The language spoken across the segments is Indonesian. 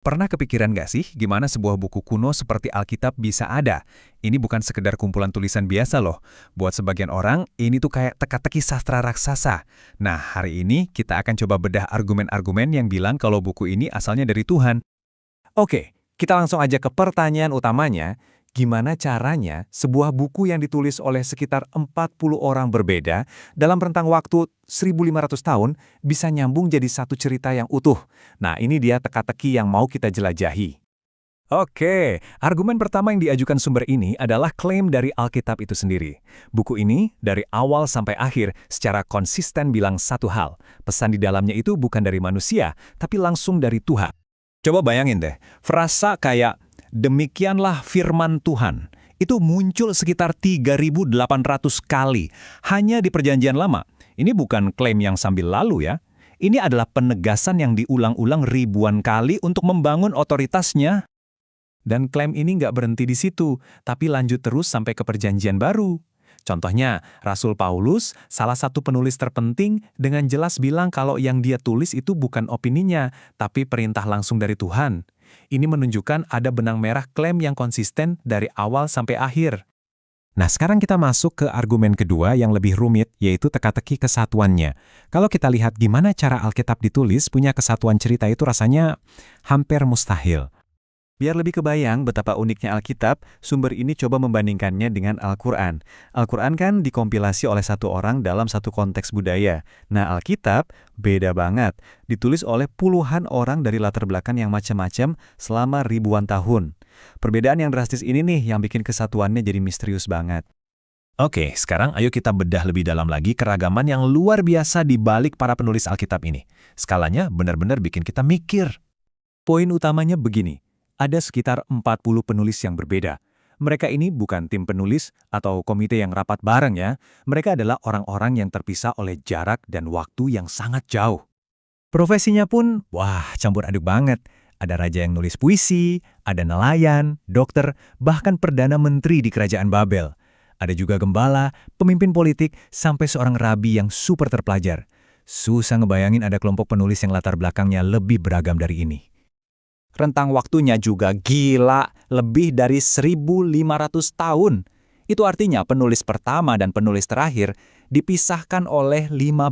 Pernah kepikiran nggak sih gimana sebuah buku kuno seperti Alkitab bisa ada? Ini bukan sekedar kumpulan tulisan biasa loh. Buat sebagian orang, ini tuh kayak teka-teki sastra raksasa. Nah, hari ini kita akan coba bedah argumen-argumen yang bilang kalau buku ini asalnya dari Tuhan. Oke, kita langsung aja ke pertanyaan utamanya. Gimana caranya sebuah buku yang ditulis oleh sekitar 40 orang berbeda dalam rentang waktu 1.500 tahun bisa nyambung jadi satu cerita yang utuh? Nah, ini dia teka-teki yang mau kita jelajahi. Oke, argumen pertama yang diajukan sumber ini adalah klaim dari Alkitab itu sendiri. Buku ini dari awal sampai akhir secara konsisten bilang satu hal. Pesan di dalamnya itu bukan dari manusia, tapi langsung dari Tuhan. Coba bayangin deh, frasa kayak demikianlah firman Tuhan itu muncul sekitar 3.800 kali hanya di Perjanjian Lama. Ini bukan klaim yang sambil lalu ya. Ini adalah penegasan yang diulang-ulang ribuan kali untuk membangun otoritasnya. Dan klaim ini nggak berhenti di situ, tapi lanjut terus sampai ke Perjanjian Baru. Contohnya, Rasul Paulus, salah satu penulis terpenting, dengan jelas bilang kalau yang dia tulis itu bukan opininya, tapi perintah langsung dari Tuhan. Ini menunjukkan ada benang merah klaim yang konsisten dari awal sampai akhir. Nah, sekarang kita masuk ke argumen kedua yang lebih rumit, yaitu teka-teki kesatuannya. Kalau kita lihat gimana cara Alkitab ditulis punya kesatuan cerita itu rasanya hampir mustahil. Biar lebih kebayang betapa uniknya Alkitab, sumber ini coba membandingkannya dengan Al-Quran. Al-Quran kan dikompilasi oleh satu orang dalam satu konteks budaya. Nah, Alkitab beda banget. Ditulis oleh puluhan orang dari latar belakang yang macam-macam selama ribuan tahun. Perbedaan yang drastis ini nih yang bikin kesatuannya jadi misterius banget. Oke, sekarang ayo kita bedah lebih dalam lagi keragaman yang luar biasa di balik para penulis Alkitab ini. Skalanya benar-benar bikin kita mikir. Poin utamanya begini. Ada sekitar 40 penulis yang berbeda. Mereka ini bukan tim penulis atau komite yang rapat bareng ya. Mereka adalah orang-orang yang terpisah oleh jarak dan waktu yang sangat jauh. Profesinya pun, wah, campur aduk banget. Ada raja yang nulis puisi, ada nelayan, dokter, bahkan perdana menteri di kerajaan Babel. Ada juga gembala, pemimpin politik, sampai seorang rabi yang super terpelajar. Susah ngebayangin ada kelompok penulis yang latar belakangnya lebih beragam dari ini. Rentang waktunya juga gila, lebih dari 1.500 tahun. Itu artinya penulis pertama dan penulis terakhir dipisahkan oleh 15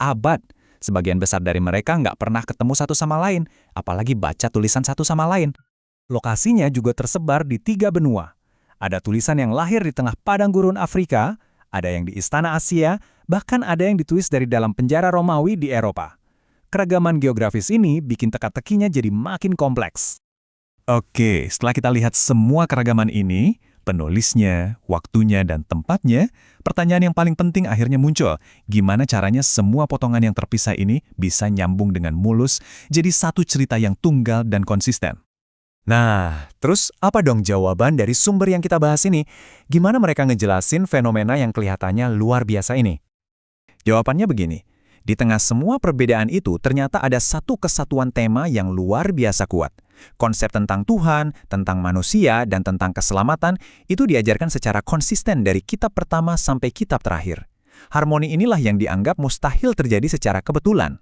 abad. Sebagian besar dari mereka nggak pernah ketemu satu sama lain, apalagi baca tulisan satu sama lain. Lokasinya juga tersebar di 3 benua. Ada tulisan yang lahir di tengah padang gurun Afrika, ada yang di istana Asia, bahkan ada yang ditulis dari dalam penjara Romawi di Eropa. Keragaman geografis ini bikin teka-tekinya jadi makin kompleks. Oke, setelah kita lihat semua keragaman ini, penulisnya, waktunya, dan tempatnya, pertanyaan yang paling penting akhirnya muncul. Gimana caranya semua potongan yang terpisah ini bisa nyambung dengan mulus jadi satu cerita yang tunggal dan konsisten? Nah, terus apa dong jawaban dari sumber yang kita bahas ini? Gimana mereka ngejelasin fenomena yang kelihatannya luar biasa ini? Jawabannya begini. Di tengah semua perbedaan itu, ternyata ada satu kesatuan tema yang luar biasa kuat. Konsep tentang Tuhan, tentang manusia, dan tentang keselamatan itu diajarkan secara konsisten dari kitab pertama sampai kitab terakhir. Harmoni inilah yang dianggap mustahil terjadi secara kebetulan.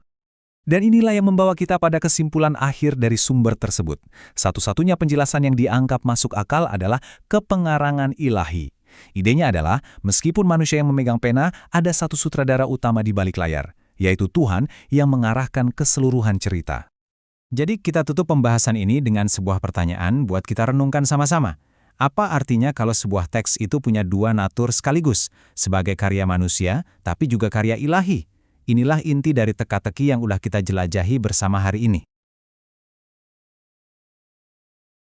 Dan inilah yang membawa kita pada kesimpulan akhir dari sumber tersebut. Satu-satunya penjelasan yang dianggap masuk akal adalah kepengarangan ilahi. Idenya adalah, meskipun manusia yang memegang pena, ada satu sutradara utama di balik layar, yaitu Tuhan yang mengarahkan keseluruhan cerita. Jadi kita tutup pembahasan ini dengan sebuah pertanyaan buat kita renungkan sama-sama. Apa artinya kalau sebuah teks itu punya dua natur sekaligus, sebagai karya manusia, tapi juga karya ilahi? Inilah inti dari teka-teki yang udah kita jelajahi bersama hari ini.